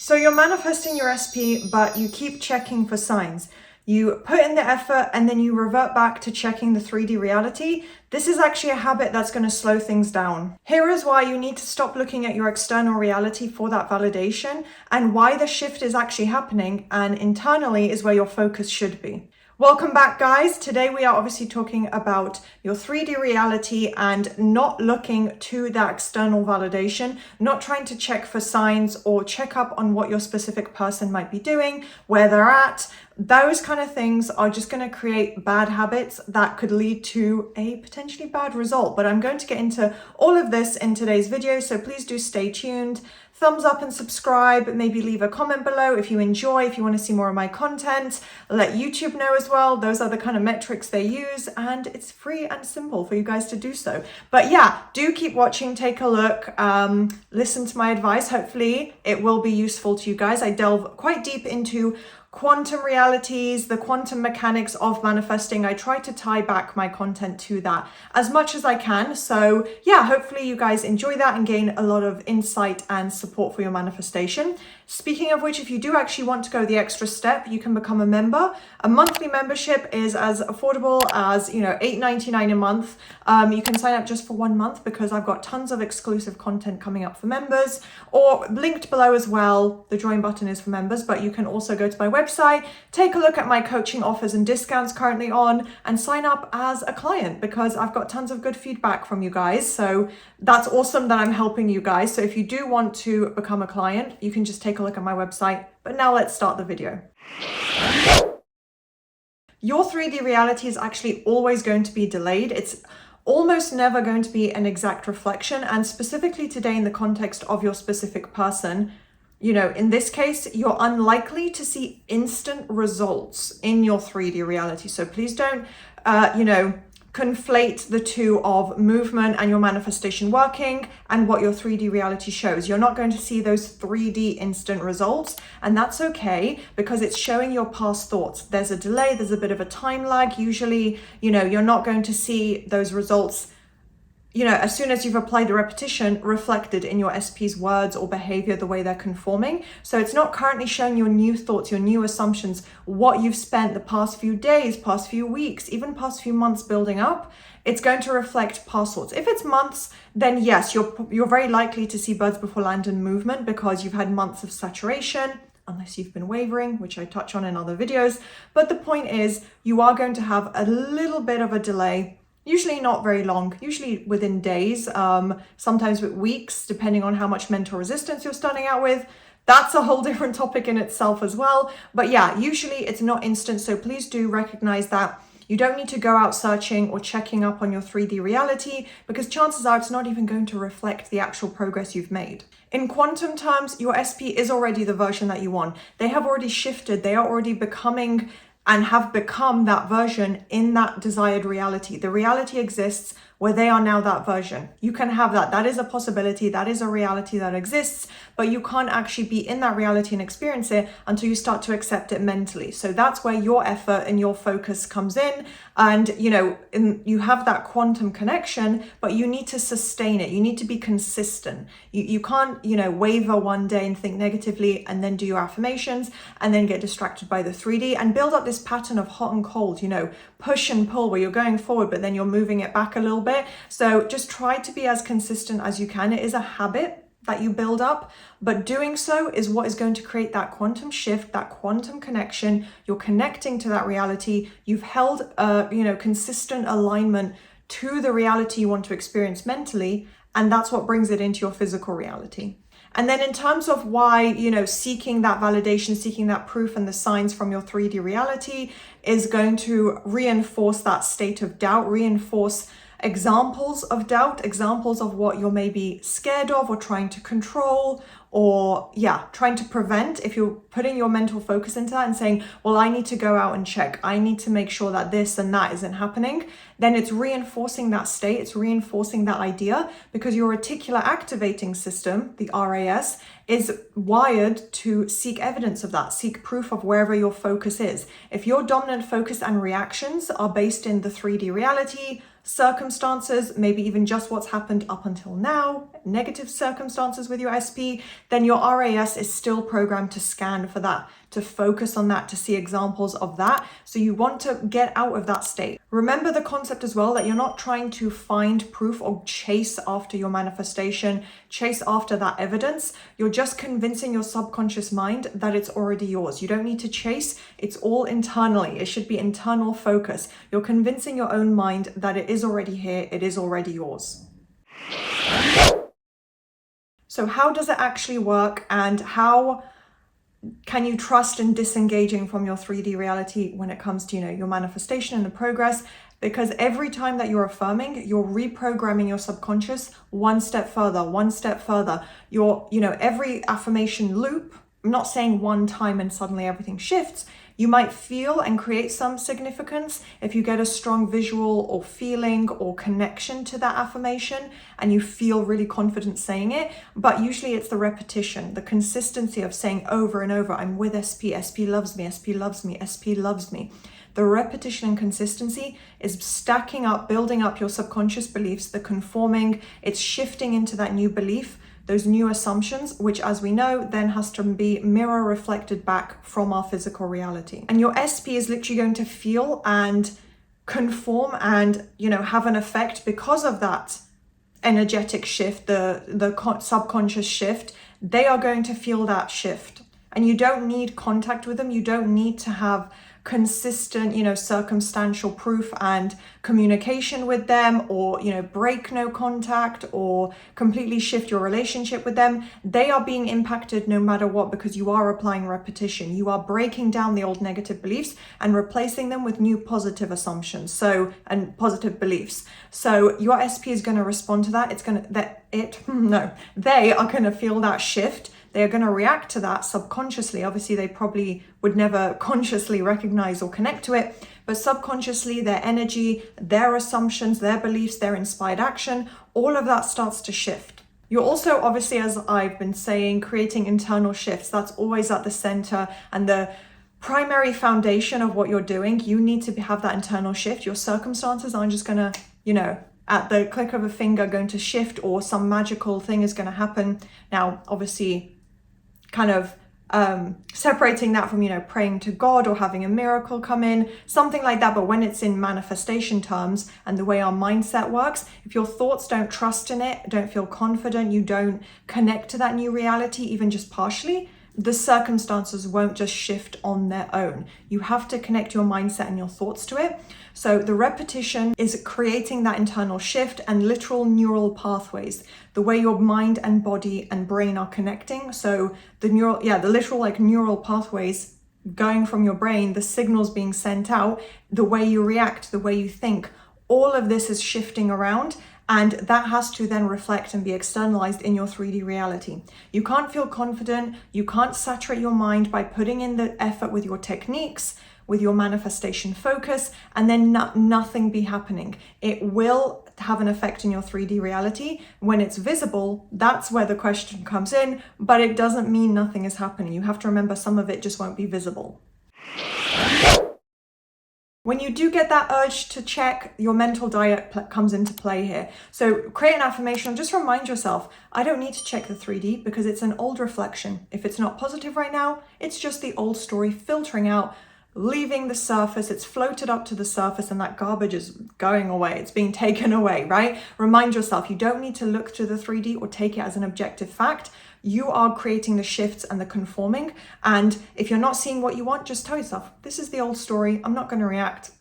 So you're manifesting your SP, but you keep checking for signs. You put in the effort and then you revert back to checking the 3D reality. This is actually a habit that's going to slow things down. Here is why you need to stop looking at your external reality for that validation and why the shift is actually happening, and internally is where your focus should be. Welcome back, guys. Today we are obviously talking about your 3D reality and not looking to that external validation, not trying to check for signs or check up on what your specific person might be doing, where they're at. Those kind of things are just going to create bad habits that could lead to a potentially bad result. But I'm going to get into all of this in today's video, so please do stay tuned. Thumbs up and subscribe, maybe leave a comment below if you enjoy, if you want to see more of my content. Let YouTube know as well. Those are the kind of metrics they use, and it's free and simple for you guys to do so. But yeah, do keep watching, take a look, listen to my advice. Hopefully it will be useful to you guys. I delve quite deep into quantum realities, the quantum mechanics of manifesting. I try to tie back my content to that as much as I can. So yeah, hopefully you guys enjoy that and gain a lot of insight and support for your manifestation. Speaking of which, if you do actually want to go the extra step, you can become a member. A monthly membership is as affordable as, $8.99 a month. You can sign up just for 1 month because I've got tons of exclusive content coming up for members, or linked below as well. The join button is for members, but you can also go to my website, take a look at my coaching offers and discounts currently on, and sign up as a client because I've got tons of good feedback from you guys. So that's awesome that I'm helping you guys. So if you do want to become a client, you can just take a look at my website. But now let's start the video. Your 3D reality is actually always going to be delayed. It's almost never going to be an exact reflection. And specifically today, in the context of your specific person, in this case, you're unlikely to see instant results in your 3D reality. So please don't, conflate the two of movement and your manifestation working and what your 3D reality shows. You're not going to see those 3D instant results, and that's okay because it's showing your past thoughts. There's a delay, there's a bit of a time lag. Usually, you're not going to see those results as soon as you've applied the repetition reflected in your SP's words or behavior, the way they're conforming. So it's not currently showing your new thoughts, your new assumptions, what you've spent the past few days, past few weeks, even past few months building up. It's going to reflect past thoughts. If it's months, then yes, you're very likely to see birds before land and movement because you've had months of saturation, unless you've been wavering, which I touch on in other videos. But the point is, you are going to have a little bit of a delay. Usually not very long, usually within days, sometimes with weeks, depending on how much mental resistance you're starting out with. That's a whole different topic in itself as well. But yeah, usually it's not instant. So please do recognize that you don't need to go out searching or checking up on your 3D reality because chances are it's not even going to reflect the actual progress you've made. In quantum terms, your SP is already the version that you want. They have already shifted. They are already becoming and have become that version in that desired reality. The reality exists where they are now that version. You can have that. That is a possibility. That is a reality that exists, but you can't actually be in that reality and experience it until you start to accept it mentally. So that's where your effort and your focus comes in. And, you have that quantum connection, but you need to sustain it. You need to be consistent. You can't, waver one day and think negatively and then do your affirmations and then get distracted by the 3D and build up this pattern of hot and cold, push and pull where you're going forward, but then you're moving it back a little bit. So just try to be as consistent as you can. It is a habit that you build up, but doing so is what is going to create that quantum shift, that quantum connection. You're connecting to that reality. You've held consistent alignment to the reality you want to experience mentally, and that's what brings it into your physical reality. And then in terms of why, seeking that validation, seeking that proof and the signs from your 3D reality is going to reinforce that state of doubt, reinforce examples of doubt, examples of what you're maybe scared of or trying to control or trying to prevent. If you're putting your mental focus into that and saying, well, I need to go out and check, I need to make sure that this and that isn't happening, then it's reinforcing that state, it's reinforcing that idea because your reticular activating system, the RAS, is wired to seek evidence of that, seek proof of wherever your focus is. If your dominant focus and reactions are based in the 3D reality, circumstances, maybe even just what's happened up until now, negative circumstances with your SP, then your RAS is still programmed to scan for that, to focus on that, to see examples of that. So you want to get out of that state. Remember the concept as well that you're not trying to find proof or chase after your manifestation, chase after that evidence. You're just convincing your subconscious mind that it's already yours. You don't need to chase. It's all internally. It should be internal focus. You're convincing your own mind that it is already here. It is already yours. So how does it actually work, and how can you trust in disengaging from your 3D reality when it comes to, your manifestation and the progress? Because every time that you're affirming, you're reprogramming your subconscious one step further, one step further. Every affirmation loop, I'm not saying one time and suddenly everything shifts. You might feel and create some significance if you get a strong visual or feeling or connection to that affirmation and you feel really confident saying it. But usually it's the repetition, the consistency of saying over and over, I'm with SP, SP loves me, SP loves me, SP loves me. The repetition and consistency is stacking up, building up your subconscious beliefs, the conforming, it's shifting into that new belief, those new assumptions, which as we know, then has to be mirror reflected back from our physical reality. And your SP is literally going to feel and conform and, have an effect because of that energetic shift, the subconscious shift. They are going to feel that shift. And you don't need contact with them. You don't need to have consistent, circumstantial proof and communication with them, or, break no contact or completely shift your relationship with them. They are being impacted no matter what, because you are applying repetition. You are breaking down the old negative beliefs and replacing them with new positive assumptions. And positive beliefs. So your SP is going to respond to that. They are going to feel that shift. They're going to react to that subconsciously. Obviously, they probably would never consciously recognize or connect to it, but subconsciously, their energy, their assumptions, their beliefs, their inspired action, all of that starts to shift. You're also, obviously, as I've been saying, creating internal shifts. That's always at the center and the primary foundation of what you're doing. You need to have that internal shift. Your circumstances aren't just going to, at the click of a finger going to shift, or some magical thing is going to happen. Now, obviously, kind of separating that from, praying to God or having a miracle come in, something like that. But when it's in manifestation terms and the way our mindset works, if your thoughts don't trust in it, don't feel confident, you don't connect to that new reality, even just partially, the circumstances won't just shift on their own. You have to connect your mindset and your thoughts to it. So the repetition is creating that internal shift and literal neural pathways, the way your mind and body and brain are connecting. So the literal neural pathways going from your brain, the signals being sent out, the way you react, the way you think, all of this is shifting around. And that has to then reflect and be externalized in your 3D reality. You can't feel confident. You can't saturate your mind by putting in the effort with your techniques, with your manifestation focus, and then nothing be happening. It will have an effect in your 3D reality. When it's visible, that's where the question comes in, but it doesn't mean nothing is happening. You have to remember some of it just won't be visible. When you do get that urge to check, your mental diet comes into play here. So create an affirmation, just remind yourself, I don't need to check the 3D because it's an old reflection. If it's not positive right now, it's just the old story filtering out, leaving the surface. It's floated up to the surface and that garbage is going away. It's being taken away, right? Remind yourself, you don't need to look to the 3D or take it as an objective fact. You are creating the shifts and the conforming. And if you're not seeing what you want, just tell yourself, this is the old story. I'm not going to react.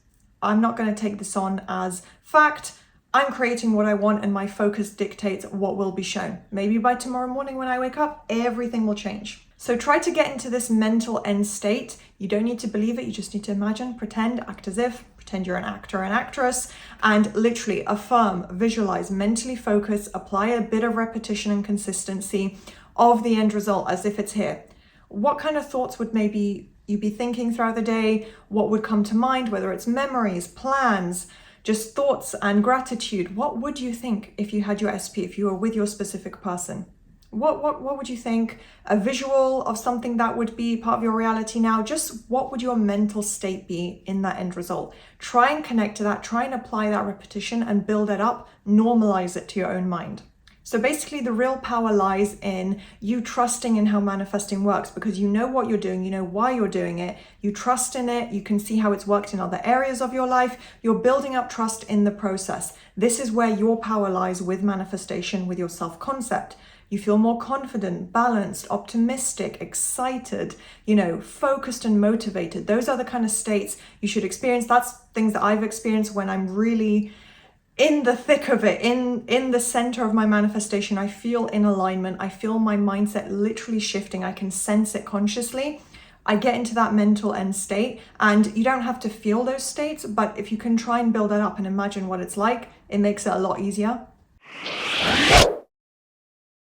I'm not going to take this on as fact. I'm creating what I want and my focus dictates what will be shown. Maybe by tomorrow morning when I wake up, everything will change. So try to get into this mental end state. You don't need to believe it. You just need to imagine, pretend, act as if, pretend you're an actor or an actress, and literally affirm, visualize, mentally focus, apply a bit of repetition and consistency of the end result as if it's here. What kind of thoughts would maybe you be thinking throughout the day? What would come to mind, whether it's memories, plans, just thoughts and gratitude? What would you think if you had your SP, if you were with your specific person? What would you think? A visual of something that would be part of your reality now? Just what would your mental state be in that end result? Try and connect to that, try and apply that repetition and build it up, normalize it to your own mind. So basically the real power lies in you trusting in how manifesting works, because you know what you're doing, you know why you're doing it, you trust in it, you can see how it's worked in other areas of your life, you're building up trust in the process. This is where your power lies with manifestation, with your self-concept. You feel more confident, balanced, optimistic, excited, focused and motivated. Those are the kind of states you should experience. That's things that I've experienced when I'm really in the thick of it, in the center of my manifestation. I feel in alignment. I feel my mindset literally shifting. I can sense it consciously. I get into that mental end state, and you don't have to feel those states, but if you can try and build that up and imagine what it's like, it makes it a lot easier.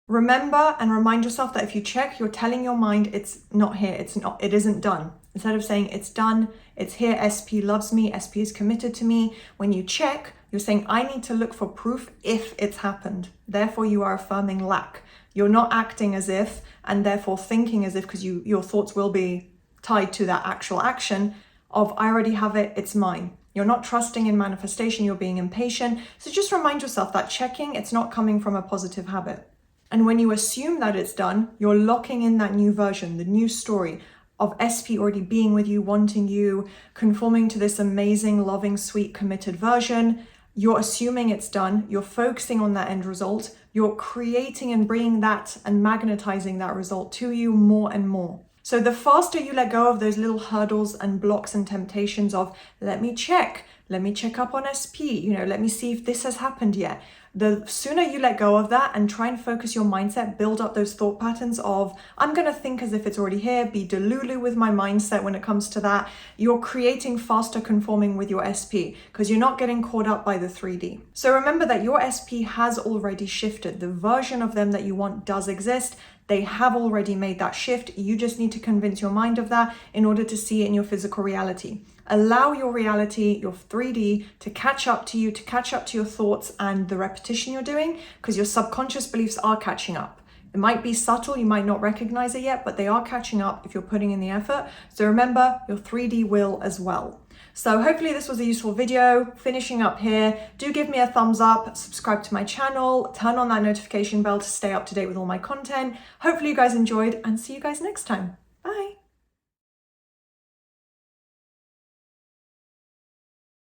Remember and remind yourself that if you check, you're telling your mind it's not here, it isn't done. Instead of saying it's done, it's here, SP loves me, SP is committed to me. When you check, you're saying I need to look for proof if it's happened. Therefore, you are affirming lack. You're not acting as if, and therefore thinking as if, because your thoughts will be tied to that actual action of I already have it, it's mine. You're not trusting in manifestation, you're being impatient. So just remind yourself that checking, it's not coming from a positive habit. And when you assume that it's done, you're locking in that new version, the new story of SP already being with you, wanting you, conforming to this amazing, loving, sweet, committed version. You're assuming it's done. You're focusing on that end result. You're creating and bringing that and magnetizing that result to you more and more. So the faster you let go of those little hurdles and blocks and temptations of, let me check up on SP, let me see if this has happened yet. The sooner you let go of that and try and focus your mindset, build up those thought patterns of, I'm going to think as if it's already here, be delulu with my mindset when it comes to that. You're creating faster conforming with your SP because you're not getting caught up by the 3D. So remember that your SP has already shifted. The version of them that you want does exist. They have already made that shift. You just need to convince your mind of that in order to see it in your physical reality. Allow your reality, your 3D, to catch up to you, to catch up to your thoughts and the repetition you're doing, because your subconscious beliefs are catching up. It might be subtle, you might not recognize it yet, but they are catching up if you're putting in the effort. So remember, your 3D will as well. So hopefully this was a useful video. Finishing up here, do give me a thumbs up, subscribe to my channel, turn on that notification bell to stay up to date with all my content. Hopefully you guys enjoyed, and see you guys next time.